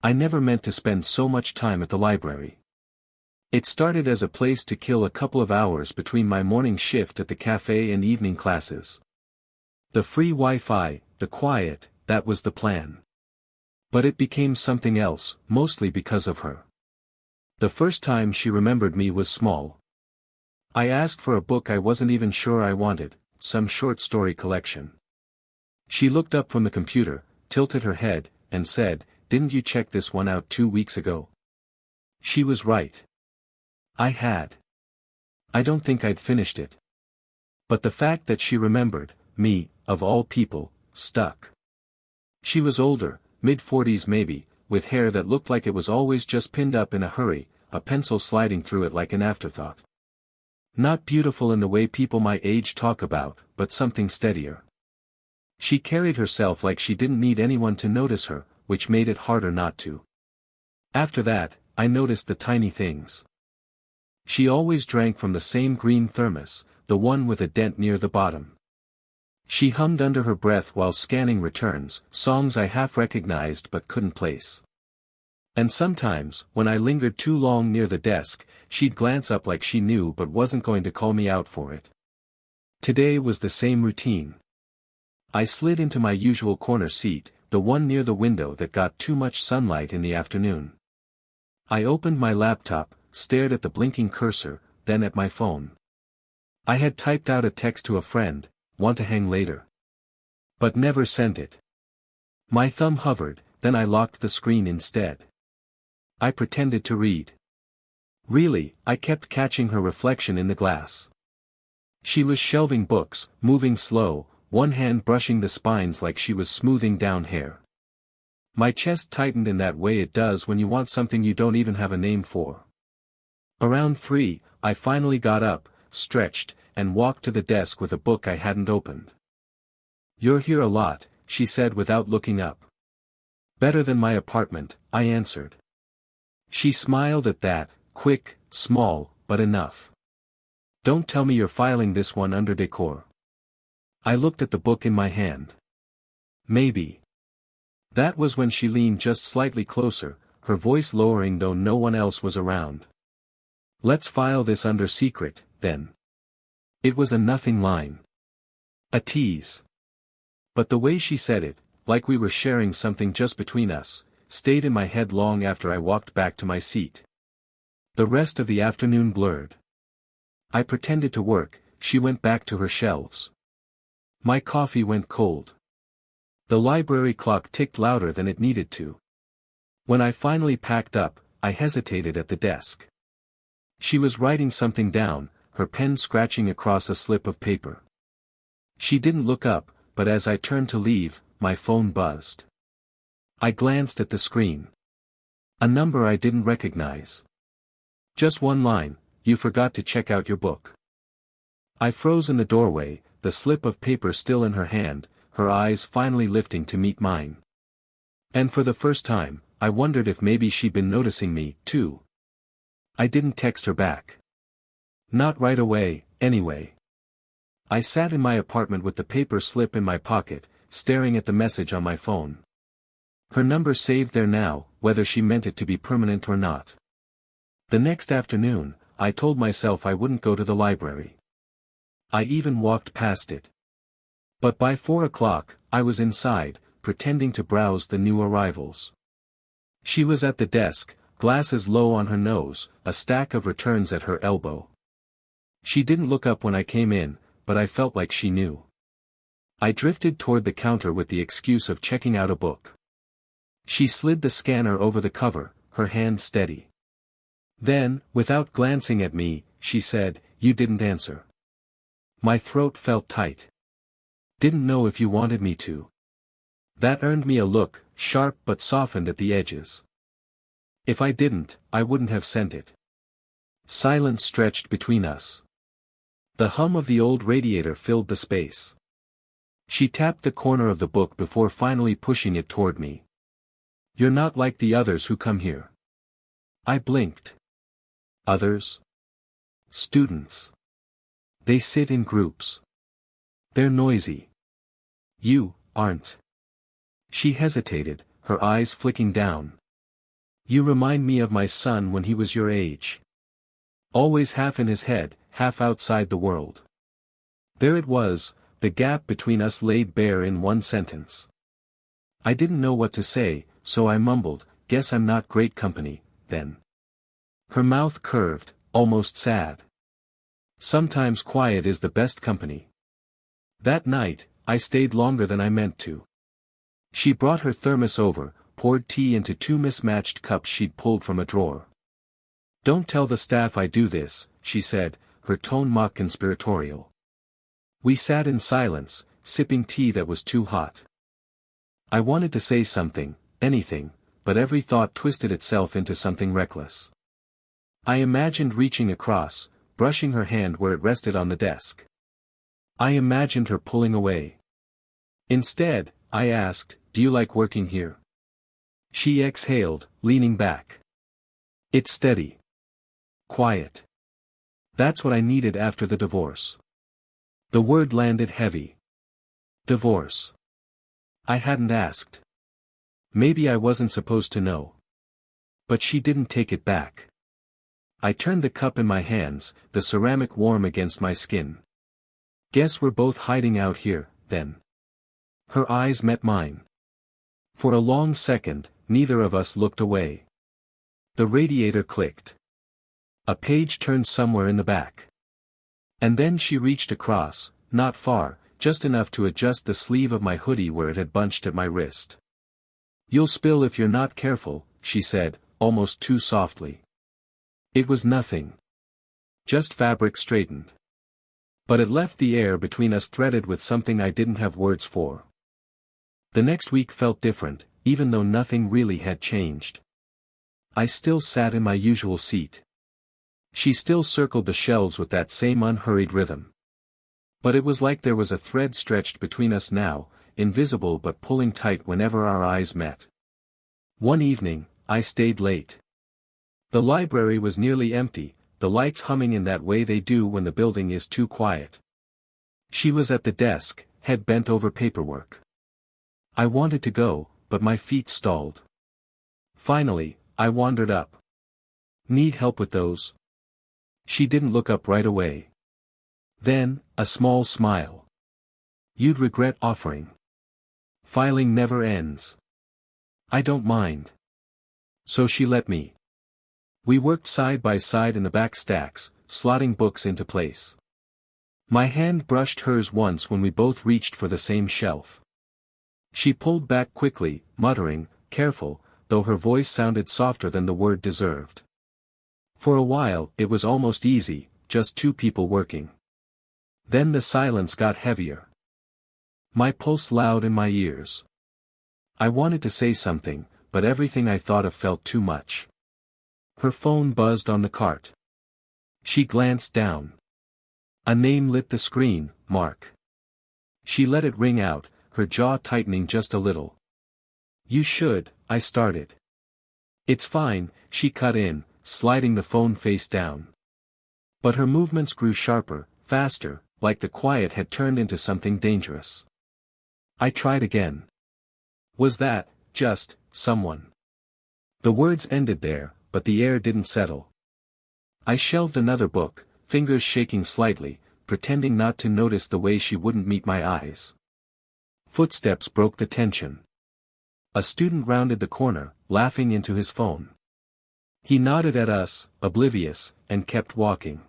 I never meant to spend so much time at the library. It started as a place to kill a couple of hours between my morning shift at the cafe and evening classes. The free Wi-Fi, the quiet, that was the plan. But it became something else, mostly because of her. The first time she remembered me was small. I asked for a book I wasn't even sure I wanted, some short story collection. She looked up from the computer, tilted her head, and said, "Didn't you check this one out 2 weeks ago?" She was right. I had. I don't think I'd finished it. But the fact that she remembered, me, of all people, stuck. She was older, mid-40s maybe, with hair that looked like it was always just pinned up in a hurry, a pencil sliding through it like an afterthought. Not beautiful in the way people my age talk about, but something steadier. She carried herself like she didn't need anyone to notice her, which made it harder not to. After that, I noticed the tiny things. She always drank from the same green thermos, the one with a dent near the bottom. She hummed under her breath while scanning returns, songs I half recognized but couldn't place. And sometimes, when I lingered too long near the desk, she'd glance up like she knew but wasn't going to call me out for it. Today was the same routine. I slid into my usual corner seat, the one near the window that got too much sunlight in the afternoon. I opened my laptop, stared at the blinking cursor, then at my phone. I had typed out a text to a friend, "Want to hang later?" But never sent it. My thumb hovered, then I locked the screen instead. I pretended to read. Really, I kept catching her reflection in the glass. She was shelving books, moving slow, one hand brushing the spines like she was smoothing down hair. My chest tightened in that way it does when you want something you don't even have a name for. Around 3, I finally got up, stretched, and walked to the desk with a book I hadn't opened. "You're here a lot," she said without looking up. "Better than my apartment," I answered. She smiled at that, quick, small, but enough. "Don't tell me you're filing this one under decor." I looked at the book in my hand. "Maybe." That was when she leaned just slightly closer, her voice lowering though no one else was around. "Let's file this under secret, then." It was a nothing line. A tease. But the way she said it, like we were sharing something just between us, stayed in my head long after I walked back to my seat. The rest of the afternoon blurred. I pretended to work, she went back to her shelves. My coffee went cold. The library clock ticked louder than it needed to. When I finally packed up, I hesitated at the desk. She was writing something down, her pen scratching across a slip of paper. She didn't look up, but as I turned to leave, my phone buzzed. I glanced at the screen. A number I didn't recognize. Just one line, "You forgot to check out your book." I froze in the doorway, the slip of paper still in her hand, her eyes finally lifting to meet mine. And for the first time, I wondered if maybe she'd been noticing me, too. I didn't text her back. Not right away, anyway. I sat in my apartment with the paper slip in my pocket, staring at the message on my phone. Her number saved there now, whether she meant it to be permanent or not. The next afternoon, I told myself I wouldn't go to the library. I even walked past it. But by 4 o'clock, I was inside, pretending to browse the new arrivals. She was at the desk, glasses low on her nose, a stack of returns at her elbow. She didn't look up when I came in, but I felt like she knew. I drifted toward the counter with the excuse of checking out a book. She slid the scanner over the cover, her hand steady. Then, without glancing at me, she said, "You didn't answer." My throat felt tight. "Didn't know if you wanted me to." That earned me a look, sharp but softened at the edges. If I didn't, I wouldn't have sent it. Silence stretched between us. The hum of the old radiator filled the space. She tapped the corner of the book before finally pushing it toward me. "You're not like the others who come here." I blinked. Others? Students. They sit in groups. They're noisy. You aren't. She hesitated, her eyes flicking down. You remind me of my son when he was your age. Always half in his head, half outside the world. There it was, the gap between us laid bare in one sentence. I didn't know what to say, so I mumbled, "Guess I'm not great company, then." Her mouth curved, almost sad. Sometimes quiet is the best company. That night, I stayed longer than I meant to. She brought her thermos over, poured tea into two mismatched cups she'd pulled from a drawer. "Don't tell the staff I do this," she said, her tone mock conspiratorial. We sat in silence, sipping tea that was too hot. I wanted to say something, anything, but every thought twisted itself into something reckless. I imagined reaching across, brushing her hand where it rested on the desk. I imagined her pulling away. Instead, I asked, "Do you like working here?" She exhaled, leaning back. "It's steady. Quiet. That's what I needed after the divorce." The word landed heavy. Divorce. I hadn't asked. Maybe I wasn't supposed to know. But she didn't take it back. I turned the cup in my hands, the ceramic warm against my skin. "Guess we're both hiding out here, then." Her eyes met mine. For a long second, neither of us looked away. The radiator clicked. A page turned somewhere in the back. And then she reached across, not far, just enough to adjust the sleeve of my hoodie where it had bunched at my wrist. "You'll spill if you're not careful," she said, almost too softly. It was nothing. Just fabric straightened. But it left the air between us threaded with something I didn't have words for. The next week felt different, even though nothing really had changed. I still sat in my usual seat. She still circled the shelves with that same unhurried rhythm. But it was like there was a thread stretched between us now, invisible but pulling tight whenever our eyes met. One evening, I stayed late. The library was nearly empty, the lights humming in that way they do when the building is too quiet. She was at the desk, head bent over paperwork. I wanted to go, but my feet stalled. Finally, I wandered up. "Need help with those?" She didn't look up right away. Then, a small smile. "You'd regret offering. Filing never ends." "I don't mind." So she let me. We worked side by side in the back stacks, slotting books into place. My hand brushed hers once when we both reached for the same shelf. She pulled back quickly, muttering, "Careful," though her voice sounded softer than the word deserved. For a while, it was almost easy, just two people working. Then the silence got heavier. My pulse loud in my ears. I wanted to say something, but everything I thought of felt too much. Her phone buzzed on the cart. She glanced down. A name lit the screen, Mark. She let it ring out, her jaw tightening just a little. "You should," I started. "It's fine," she cut in, sliding the phone face down. But her movements grew sharper, faster, like the quiet had turned into something dangerous. I tried again. "Was that, just, someone?" The words ended there, but the air didn't settle. I shelved another book, fingers shaking slightly, pretending not to notice the way she wouldn't meet my eyes. Footsteps broke the tension. A student rounded the corner, laughing into his phone. He nodded at us, oblivious, and kept walking.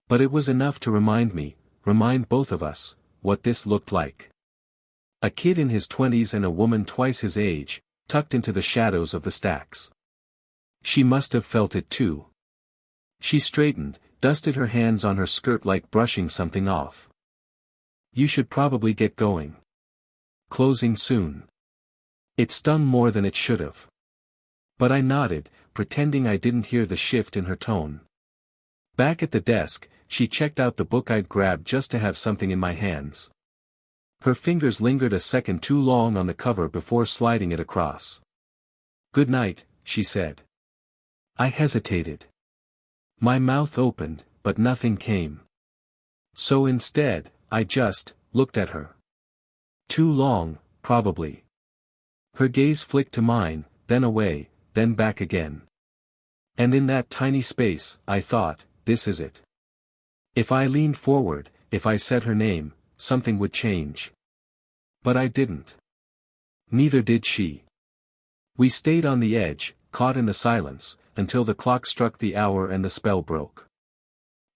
But it was enough to remind both of us, what this looked like. A kid in his 20s and a woman twice his age, tucked into the shadows of the stacks. She must have felt it too. She straightened, dusted her hands on her skirt like brushing something off. "You should probably get going. Closing soon." It stung more than it should have. But I nodded, pretending I didn't hear the shift in her tone. Back at the desk, she checked out the book I'd grabbed just to have something in my hands. Her fingers lingered a second too long on the cover before sliding it across. "Good night," she said. I hesitated. My mouth opened, but nothing came. So instead, I just looked at her. Too long, probably. Her gaze flicked to mine, then away, then back again. And in that tiny space, I thought, this is it. If I leaned forward, if I said her name, something would change. But I didn't. Neither did she. We stayed on the edge, caught in the silence, until the clock struck the hour and the spell broke.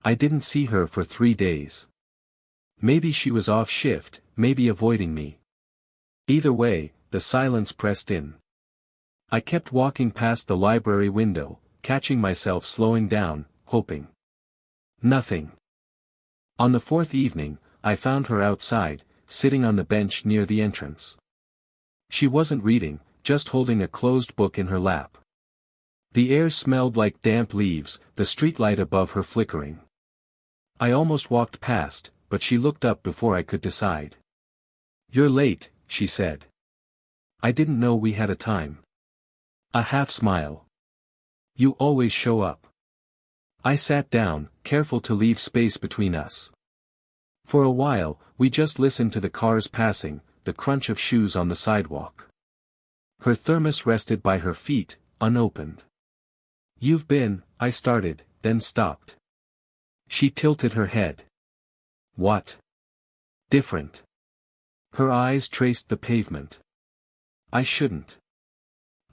I didn't see her for 3 days. Maybe she was off shift, maybe avoiding me. Either way, the silence pressed in. I kept walking past the library window, catching myself slowing down, hoping. Nothing. On the 4th evening, I found her outside, sitting on the bench near the entrance. She wasn't reading, just holding a closed book in her lap. The air smelled like damp leaves, the streetlight above her flickering. I almost walked past, but she looked up before I could decide. "You're late," she said. I didn't know we had a time. A half smile. "You always show up." I sat down, careful to leave space between us. For a while, we just listened to the cars passing, the crunch of shoes on the sidewalk. Her thermos rested by her feet, unopened. "You've been," I started, then stopped. She tilted her head. "What?" "Different." Her eyes traced the pavement. "I shouldn't.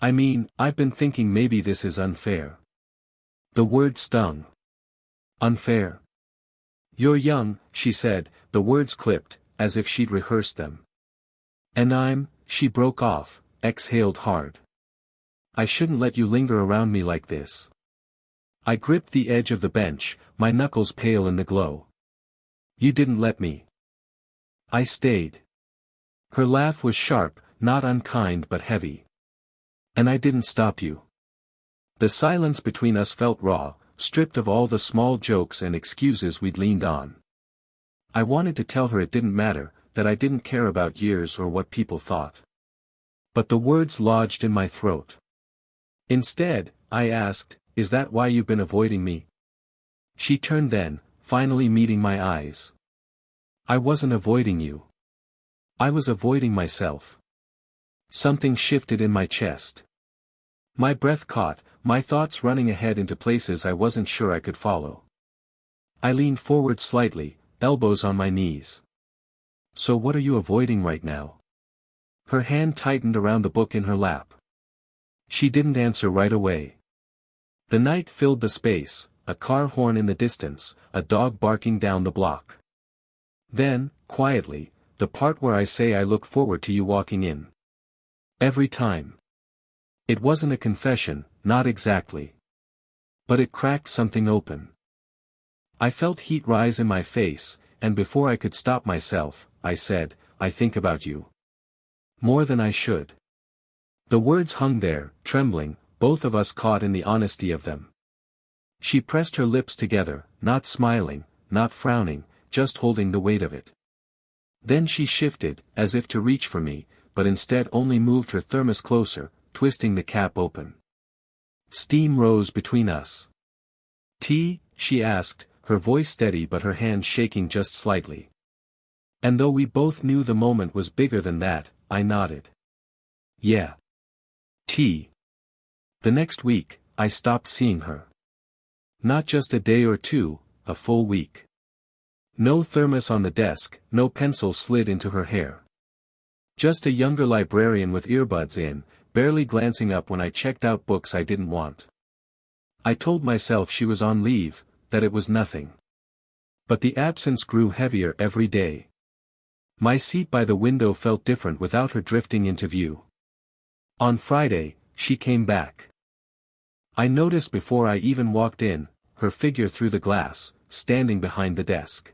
I mean, I've been thinking maybe this is unfair." The word stung. "Unfair?" "You're young," she said, the words clipped, as if she'd rehearsed them. "And she broke off, exhaled hard. "I shouldn't let you linger around me like this." I gripped the edge of the bench, my knuckles pale in the glow. "You didn't let me." I stayed. Her laugh was sharp, not unkind but heavy. "And I didn't stop you." The silence between us felt raw, stripped of all the small jokes and excuses we'd leaned on. I wanted to tell her it didn't matter, that I didn't care about years or what people thought. But the words lodged in my throat. Instead, I asked, "Is that why you've been avoiding me?" She turned then, finally meeting my eyes. "I wasn't avoiding you. I was avoiding myself." Something shifted in my chest. My breath caught, my thoughts running ahead into places I wasn't sure I could follow. I leaned forward slightly, elbows on my knees. "So what are you avoiding right now?" Her hand tightened around the book in her lap. She didn't answer right away. The night filled the space, a car horn in the distance, a dog barking down the block. Then, quietly, the part where I say I look forward to you walking in. Every time. It wasn't a confession, not exactly. But it cracked something open. I felt heat rise in my face, and before I could stop myself, I said, "I think about you. More than I should." The words hung there, trembling, both of us caught in the honesty of them. She pressed her lips together, not smiling, not frowning, just holding the weight of it. Then she shifted, as if to reach for me, but instead only moved her thermos closer, twisting the cap open. Steam rose between us. "Tea?" she asked, her voice steady but her hand shaking just slightly. And though we both knew the moment was bigger than that, I nodded. "Yeah. Tea." The next week, I stopped seeing her. Not just a day or two, a full week. No thermos on the desk, no pencil slid into her hair. Just a younger librarian with earbuds in, barely glancing up when I checked out books I didn't want. I told myself she was on leave, that it was nothing. But the absence grew heavier every day. My seat by the window felt different without her drifting into view. On Friday, she came back. I noticed before I even walked in, her figure through the glass, standing behind the desk.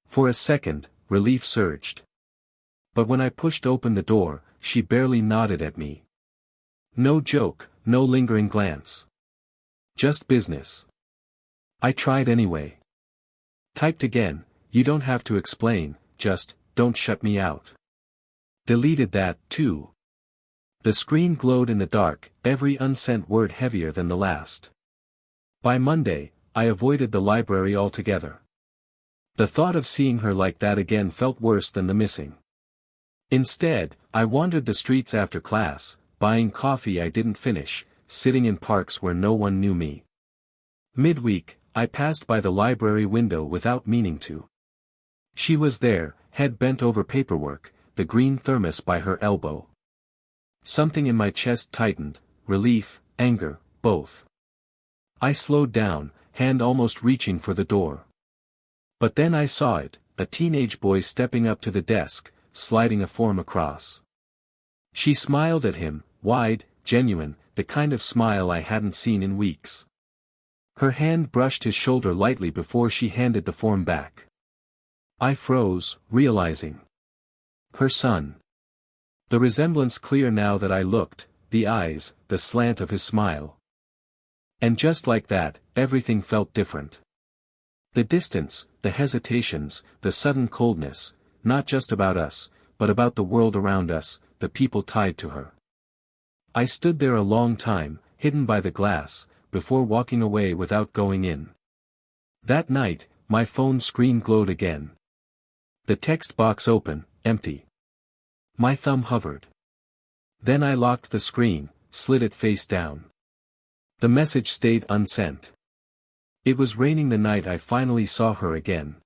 For a second, relief surged. But when I pushed open the door, she barely nodded at me. No joke, no lingering glance. Just business. I tried anyway. Typed again, "You don't have to explain, just, don't shut me out." Deleted that, too. The screen glowed in the dark, every unsent word heavier than the last. By Monday, I avoided the library altogether. The thought of seeing her like that again felt worse than the missing. Instead, I wandered the streets after class, buying coffee I didn't finish, sitting in parks where no one knew me. Midweek, I passed by the library window without meaning to. She was there, head bent over paperwork, the green thermos by her elbow. Something in my chest tightened, relief, anger, both. I slowed down, hand almost reaching for the door. But then I saw it, a teenage boy stepping up to the desk, sliding a form across. She smiled at him, wide, genuine, the kind of smile I hadn't seen in weeks. Her hand brushed his shoulder lightly before she handed the form back. I froze, realizing. Her son. The resemblance clear now that I looked, the eyes, the slant of his smile. And just like that, everything felt different. The distance, the hesitations, the sudden coldness, not just about us, but about the world around us, the people tied to her. I stood there a long time, hidden by the glass, before walking away without going in. That night, my phone screen glowed again. The text box open, empty. My thumb hovered. Then I locked the screen, slid it face down. The message stayed unsent. It was raining the night I finally saw her again.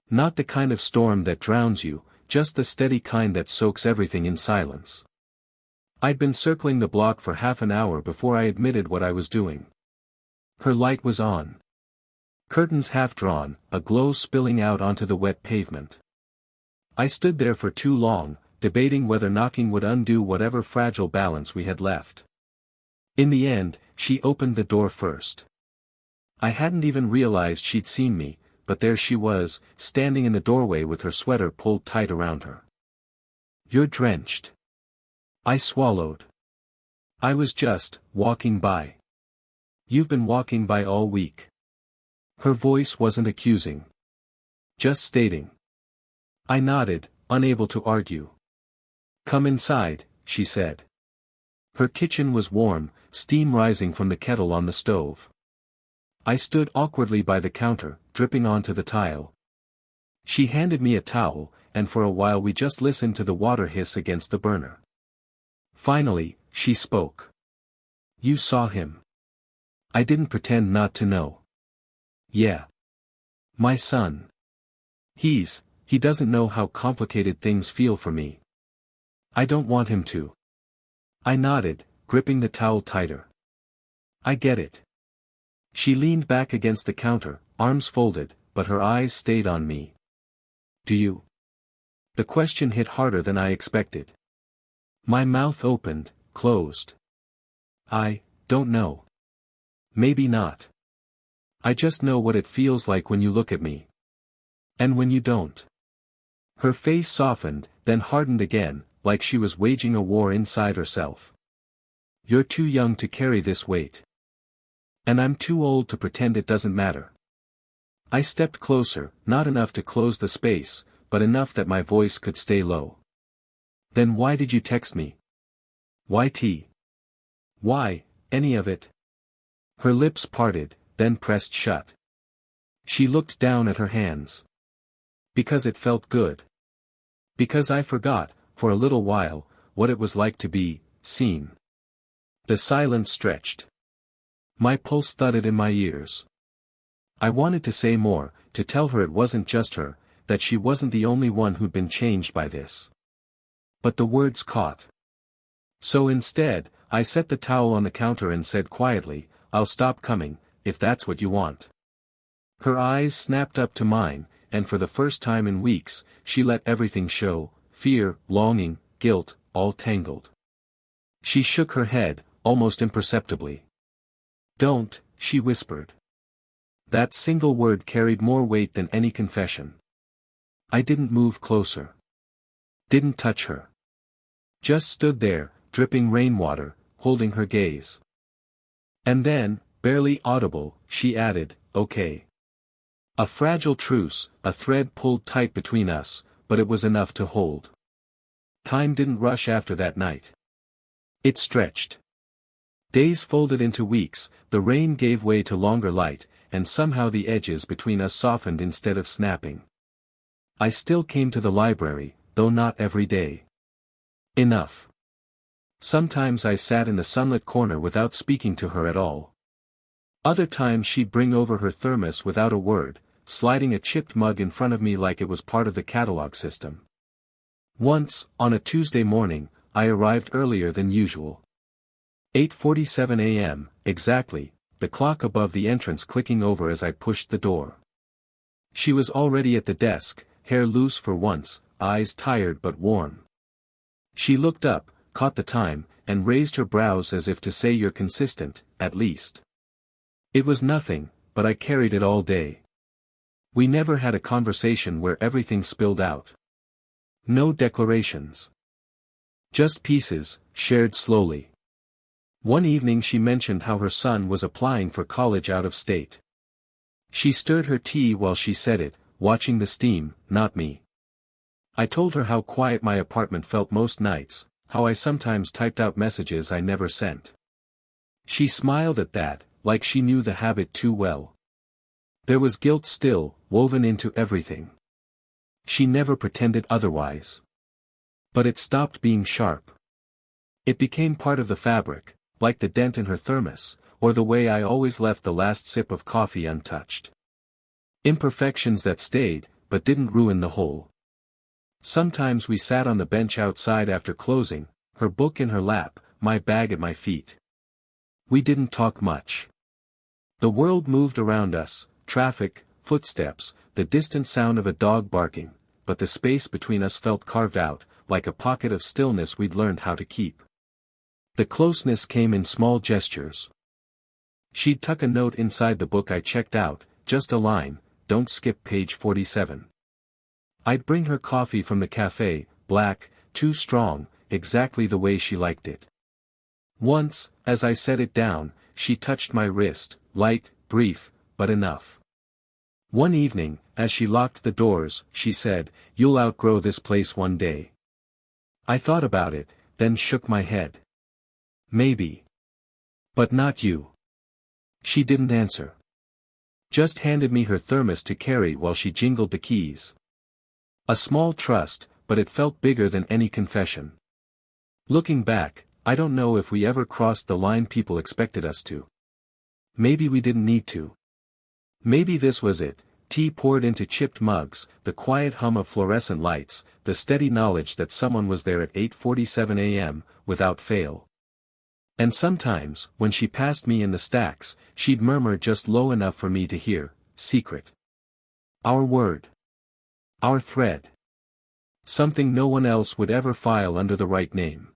Not the kind of storm that drowns you, just the steady kind that soaks everything in silence. I'd been circling the block for half an hour before I admitted what I was doing. Her light was on. Curtains half drawn, a glow spilling out onto the wet pavement. I stood there for too long, debating whether knocking would undo whatever fragile balance we had left. In the end, she opened the door first. I hadn't even realized she'd seen me, but there she was, standing in the doorway with her sweater pulled tight around her. "You're drenched." I swallowed. "I was just walking by." "You've been walking by all week." Her voice wasn't accusing. Just stating. I nodded, unable to argue. "Come inside," she said. Her kitchen was warm, steam rising from the kettle on the stove. I stood awkwardly by the counter, dripping onto the tile. She handed me a towel, and for a while we just listened to the water hiss against the burner. Finally, she spoke. "You saw him." I didn't pretend not to know. "Yeah. My son. He doesn't know how complicated things feel for me. I don't want him to." I nodded, gripping the towel tighter. "I get it." She leaned back against the counter, arms folded, but her eyes stayed on me. "Do you?" The question hit harder than I expected. My mouth opened, closed. "I don't know. Maybe not. I just know what it feels like when you look at me. And when you don't." Her face softened, then hardened again, like she was waging a war inside herself. "You're too young to carry this weight. And I'm too old to pretend it doesn't matter." I stepped closer, not enough to close the space, but enough that my voice could stay low. "Then why did you text me? Why T? Why, any of it?" Her lips parted, then pressed shut. She looked down at her hands. "Because it felt good. Because I forgot, for a little while, what it was like to be seen." The silence stretched. My pulse thudded in my ears. I wanted to say more, to tell her it wasn't just her, that she wasn't the only one who'd been changed by this. But the words caught. So instead, I set the towel on the counter and said quietly, "I'll stop coming, if that's what you want." Her eyes snapped up to mine, and for the first time in weeks, she let everything show, fear, longing, guilt, all tangled. She shook her head, almost imperceptibly. "Don't," she whispered. That single word carried more weight than any confession. I didn't move closer. Didn't touch her. Just stood there, dripping rainwater, holding her gaze. And then, barely audible, she added, "Okay." A fragile truce, a thread pulled tight between us, but it was enough to hold. Time didn't rush after that night. It stretched. Days folded into weeks, the rain gave way to longer light, and somehow the edges between us softened instead of snapping. I still came to the library, though not every day. Enough. Sometimes I sat in the sunlit corner without speaking to her at all. Other times she'd bring over her thermos without a word, sliding a chipped mug in front of me like it was part of the catalog system. Once, on a Tuesday morning, I arrived earlier than usual. 8:47 a.m., exactly, the clock above the entrance clicking over as I pushed the door. She was already at the desk, hair loose for once, eyes tired but warm. She looked up, caught the time, and raised her brows as if to say you're consistent, at least. It was nothing, but I carried it all day. We never had a conversation where everything spilled out. No declarations. Just pieces, shared slowly. One evening she mentioned how her son was applying for college out of state. She stirred her tea while she said it, watching the steam, not me. I told her how quiet my apartment felt most nights, how I sometimes typed out messages I never sent. She smiled at that, like she knew the habit too well. There was guilt still, woven into everything. She never pretended otherwise. But it stopped being sharp. It became part of the fabric, like the dent in her thermos, or the way I always left the last sip of coffee untouched. Imperfections that stayed, but didn't ruin the whole. Sometimes we sat on the bench outside after closing, her book in her lap, my bag at my feet. We didn't talk much. The world moved around us, traffic, footsteps, the distant sound of a dog barking, but the space between us felt carved out, like a pocket of stillness we'd learned how to keep. The closeness came in small gestures. She'd tuck a note inside the book I checked out, just a line, "Don't skip page 47." I'd bring her coffee from the cafe, black, too strong, exactly the way she liked it. Once, as I set it down, she touched my wrist, light, brief, but enough. One evening, as she locked the doors, she said, "You'll outgrow this place one day." I thought about it, then shook my head. Maybe. But not you. She didn't answer. Just handed me her thermos to carry while she jingled the keys. A small trust, but it felt bigger than any confession. Looking back, I don't know if we ever crossed the line people expected us to. Maybe we didn't need to. Maybe this was it, tea poured into chipped mugs, the quiet hum of fluorescent lights, the steady knowledge that someone was there at 8:47 a.m., without fail. And sometimes, when she passed me in the stacks, she'd murmur just low enough for me to hear, "Secret." Our word. Our thread. Something no one else would ever file under the right name.